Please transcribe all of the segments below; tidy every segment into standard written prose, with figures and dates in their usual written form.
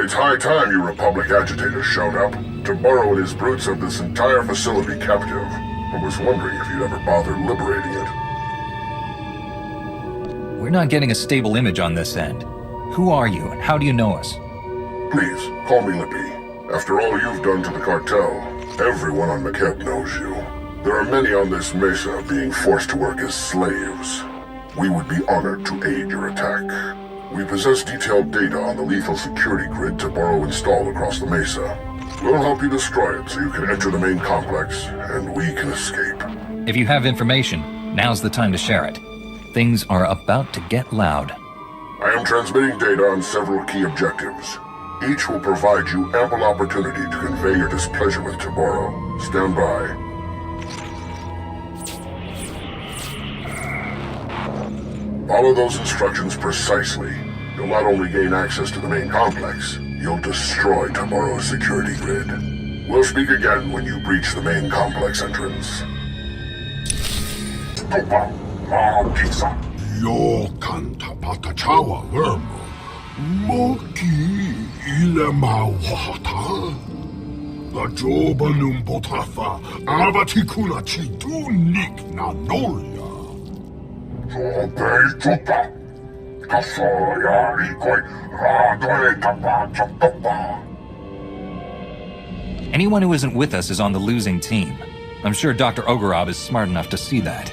It's high time you Republic agitators showed up. Tomorrow and his brutes have this entire facility captive. I was wondering if you'd ever bother liberating it. We're not getting a stable image on this end. Who are you, and how do you know us? Please, call me Lippy. After all you've done to the cartel, everyone on McKeb knows you. There are many on this mesa being forced to work as slaves. We would be honored to aid your attack. We possess detailed data on the lethal security grid Tabaro installed across the mesa. We'll help you destroy it so you can enter the main complex, and we can escape. If you have information, now's the time to share it. Things are about to get loud. I am transmitting data on several key objectives. Each will provide you ample opportunity to convey your displeasure with Tabaro. Stand by. Follow those instructions precisely. You'll not only gain access to the main complex, you'll destroy Tabaro's security grid. We'll speak again when you breach the main complex entrance. Yokanta patachawa vermo. Moki ile mawata. La joba lumbotafa. Avatikuna chitu nik na nolia. Anyone who isn't with us is on the losing team. I'm sure Dr. Ogorov is smart enough to see that.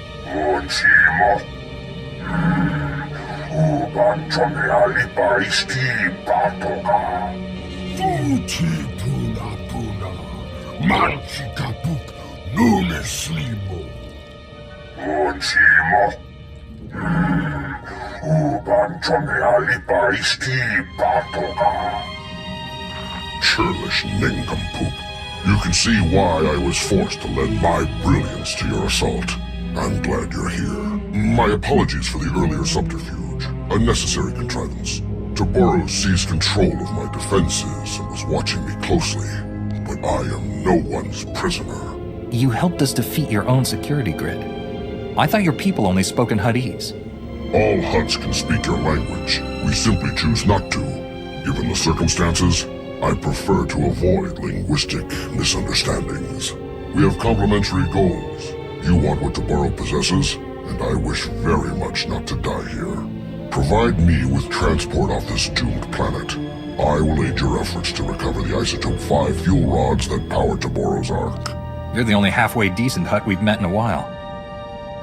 Churlish nincompoop. You can see why I was forced to lend my brilliance to your assault. I'm glad you're here. My apologies for the earlier subterfuge. A necessary contrivance. Tabaro seized control of my defenses and was watching me closely. But I am no one's prisoner. You helped us defeat your own security grid. I thought your people only spoke in Huttese. All Hutts can speak your language. We simply choose not to. Given the circumstances, I prefer to avoid linguistic misunderstandings. We have complementary goals. You want what Tabaro possesses, and I wish very much not to die here. Provide me with transport off this doomed planet. I will aid your efforts to recover the Isotope 5 fuel rods that power Tabaro's Ark. You're the only halfway decent Hutt we've met in a while.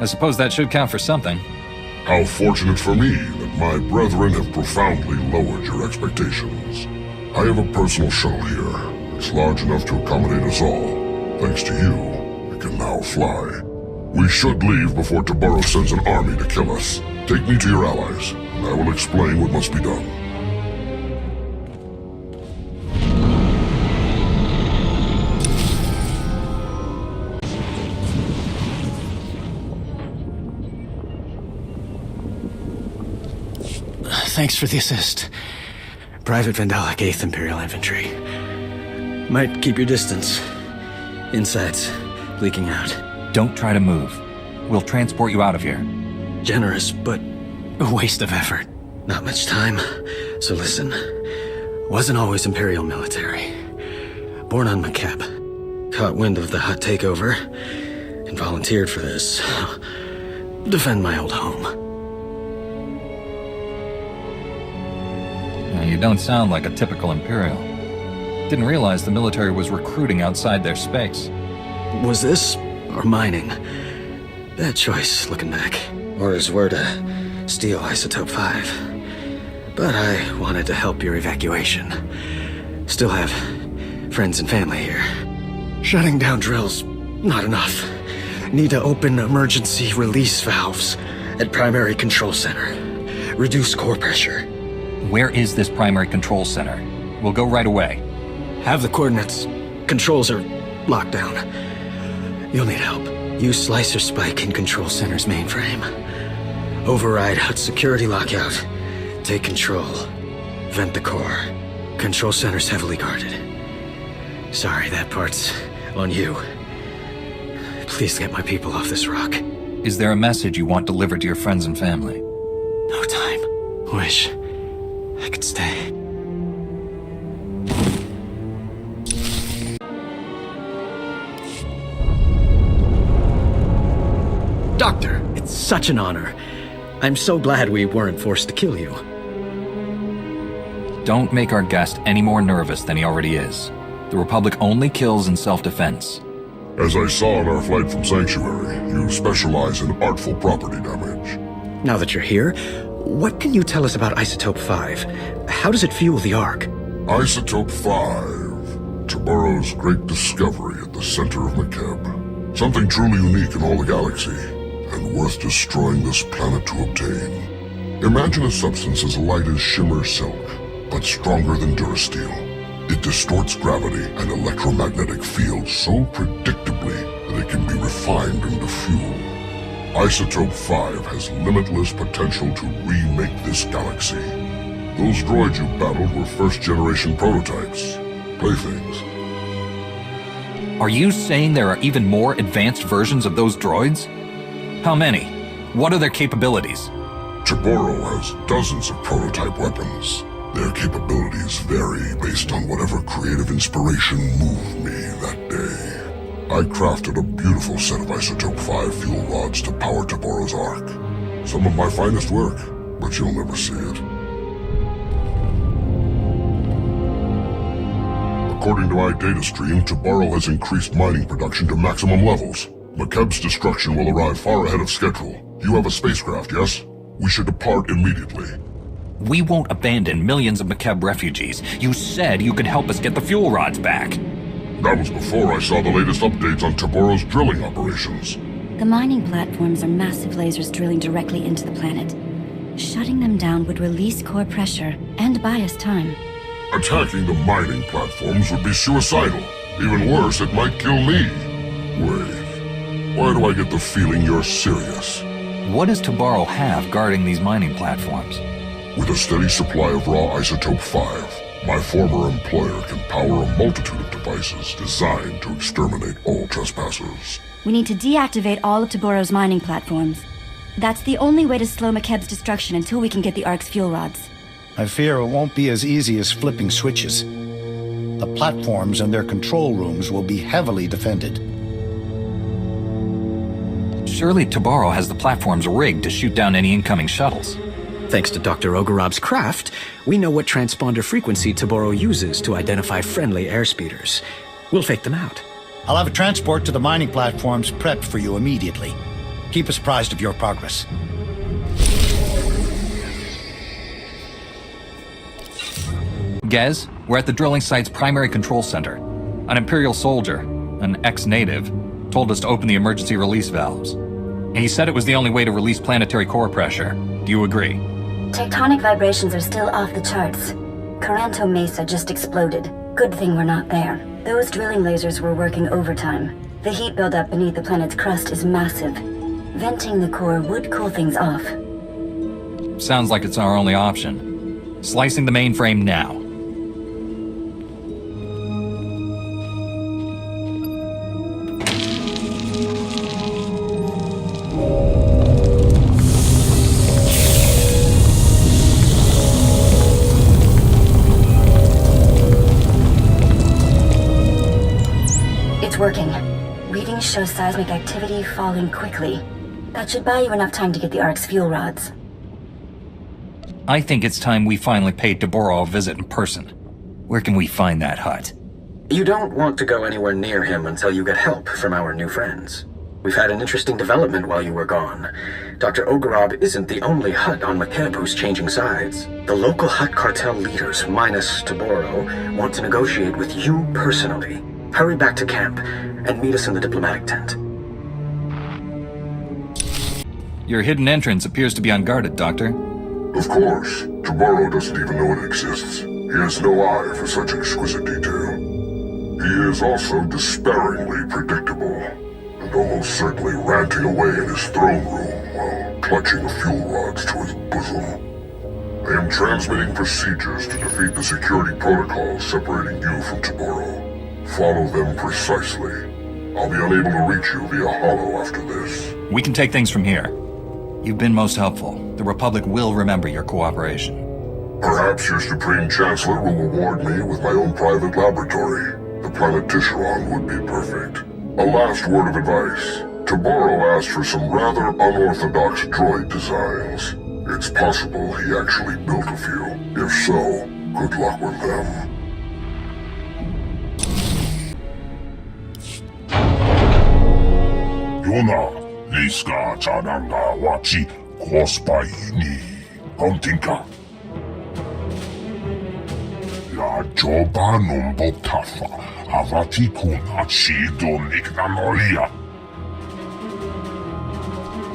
I suppose that should count for something. How fortunate for me that my brethren have profoundly lowered your expectations. I have a personal shuttle here. It's large enough to accommodate us all. Thanks to you, we can now fly. We should leave before Tabaro sends an army to kill us. Take me to your allies, and I will explain what must be done. Thanks for the assist. Private Vandalic 8th Imperial Infantry. Might keep your distance. Insides leaking out. Don't try to move. We'll transport you out of here. Generous, but a waste of effort. Not much time, so listen. Wasn't always Imperial military. Born on McKeb. Caught wind of the Hutt takeover, and volunteered for this. Defend my old home. You don't sound like a typical Imperial. Didn't realize the military was recruiting outside their space. Was this, or mining? Bad choice, looking back. Orders were to steal Isotope 5. But I wanted to help your evacuation. Still have friends and family here. Shutting down drills, not enough. Need to open emergency release valves at Primary Control Center. Reduce core pressure. Where is this primary control center? We'll go right away. Have the coordinates. Controls are locked down. You'll need help. Use Slicer Spike in Control Center's mainframe. Override Hutt security lockout. Take control. Vent the core. Control Center's heavily guarded. Sorry, that part's on you. Please get my people off this rock. Is there a message you want delivered to your friends and family? No time. Wish I could stay. Doctor. It's such an honor. I'm so glad we weren't forced to kill you. Don't make our guest any more nervous than he already is. The Republic only kills in self-defense. As I saw on our flight from Sanctuary, you specialize in artful property damage. Now that you're here, what can you tell us about Isotope 5? How does it fuel the Ark? Isotope 5. Taborou's great discovery at the center of Makeb. Something truly unique in all the galaxy, and worth destroying this planet to obtain. Imagine a substance as light as shimmer silk, but stronger than Durasteel. It distorts gravity and electromagnetic fields so predictably that it can be refined into fuel. Isotope 5 has limitless potential to remake this galaxy. Those droids you battled were first-generation prototypes. Playthings. Are you saying there are even more advanced versions of those droids? How many? What are their capabilities? Taborou has dozens of prototype weapons. Their capabilities vary based on whatever creative inspiration moved me that day. I crafted a beautiful set of Isotope 5 fuel rods to power Taborou's Ark. Some of my finest work, but you'll never see it. According to my data stream, Taborou has increased mining production to maximum levels. Makeb's destruction will arrive far ahead of schedule. You have a spacecraft, yes? We should depart immediately. We won't abandon millions of Makeb refugees. You said you could help us get the fuel rods back. That was before I saw the latest updates on Taborou's drilling operations. The mining platforms are massive lasers drilling directly into the planet. Shutting them down would release core pressure and buy us time. Attacking the mining platforms would be suicidal. Even worse, it might kill me. Wait, why do I get the feeling you're serious? What does Taborou have guarding these mining platforms? With a steady supply of raw Isotope 5, my former employer can power a multitude of devices designed to exterminate all trespassers. We need to deactivate all of Taborou's mining platforms. That's the only way to slow Makeb's destruction until we can get the Ark's fuel rods. I fear it won't be as easy as flipping switches. The platforms and their control rooms will be heavily defended. Surely Taborou has the platforms rigged to shoot down any incoming shuttles. Thanks to Dr. Ogorob's craft, we know what transponder frequency Taborou uses to identify friendly airspeeders. We'll fake them out. I'll have a transport to the mining platforms prepped for you immediately. Keep us apprised of your progress. Gez, we're at the drilling site's primary control center. An Imperial soldier, an ex-native, told us to open the emergency release valves. He said it was the only way to release planetary core pressure. Do you agree? Tectonic vibrations are still off the charts. Coranto Mesa just exploded. Good thing we're not there. Those drilling lasers were working overtime. The heat buildup beneath the planet's crust is massive. Venting the core would cool things off. Sounds like it's our only option. Slicing the mainframe now. Working. Readings show seismic activity falling quickly. That should buy you enough time to get the Ark's fuel rods. I think it's time we finally paid Taborou a visit in person. Where can we find that hut? You don't want to go anywhere near him until you get help from our new friends. We've had an interesting development while you were gone. Dr. Ogorob isn't the only hut on Makeb who's changing sides. The local hut cartel leaders, minus Taborou, want to negotiate with you personally. Hurry back to camp and meet us in the diplomatic tent. Your hidden entrance appears to be unguarded, Doctor. Of course. Taborou doesn't even know it exists. He has no eye for such exquisite detail. He is also despairingly predictable, and almost certainly ranting away in his throne room while clutching the fuel rods to his bosom. I am transmitting procedures to defeat the security protocols separating you from Taborou. Follow them precisely. I'll be unable to reach you via holo after this. We can take things from here. You've been most helpful. The Republic will remember your cooperation. Perhaps your Supreme Chancellor will reward me with my own private laboratory. The planet Tisharon would be perfect. A last word of advice. Tabaro asked for some rather unorthodox droid designs. It's possible he actually built a few. If so, good luck with them. Yona, Liska Chananga Wachi, Kospaini, Kontinka. La Joba Numbotafa, Havati Kuna Chido Nignanolia.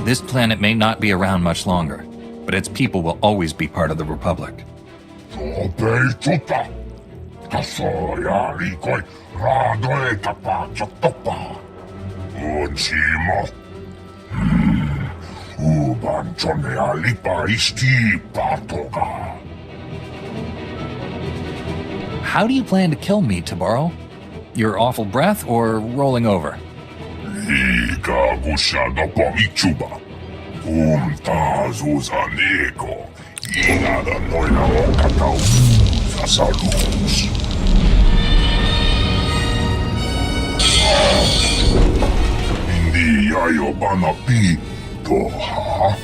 This planet may not be around much longer, but its people will always be part of the Republic. Tuta. Tasoya Rikoi, Radoe Tapa Chotopa. Unchimo. Ubanchone Alipa Isti Patoga. How do you plan to kill me, Tabaro? Your awful breath or rolling over? Liga Gushado Pomichuba. Tazuza Nego. Inada Noina Okatau. Salus. Indi Yayo Banapi. Toha.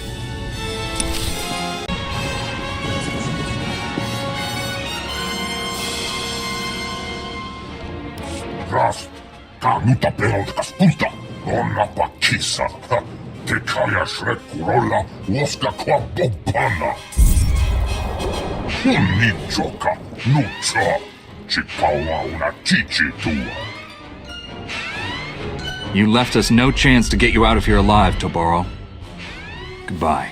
Ras. Kanuta pelotkas punta. Onna pakissa. Te kaya shrekkurolla. Woska kwa popana. Nichoka. Nucha. Chikawa una chichitua. You left us no chance to get you out of here alive, Tabaro. Goodbye.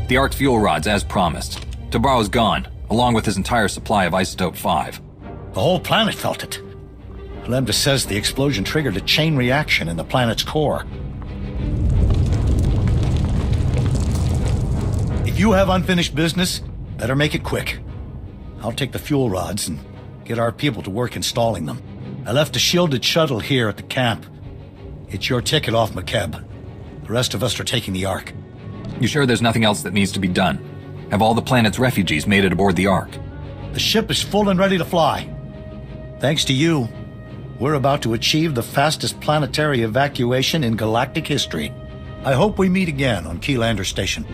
The arc fuel rods, as promised. Tabaro's gone, along with his entire supply of isotope 5. The whole planet felt it. Lambda says the explosion triggered a chain reaction in the planet's core. If you have unfinished business, better make it quick. I'll take the fuel rods and get our people to work installing them. I left a shielded shuttle here at the camp. It's your ticket off McKeb. The rest of us are taking the Ark. You sure there's nothing else that needs to be done? Have all the planet's refugees made it aboard the Ark? The ship is full and ready to fly. Thanks to you, we're about to achieve the fastest planetary evacuation in galactic history. I hope we meet again on Keylander Station.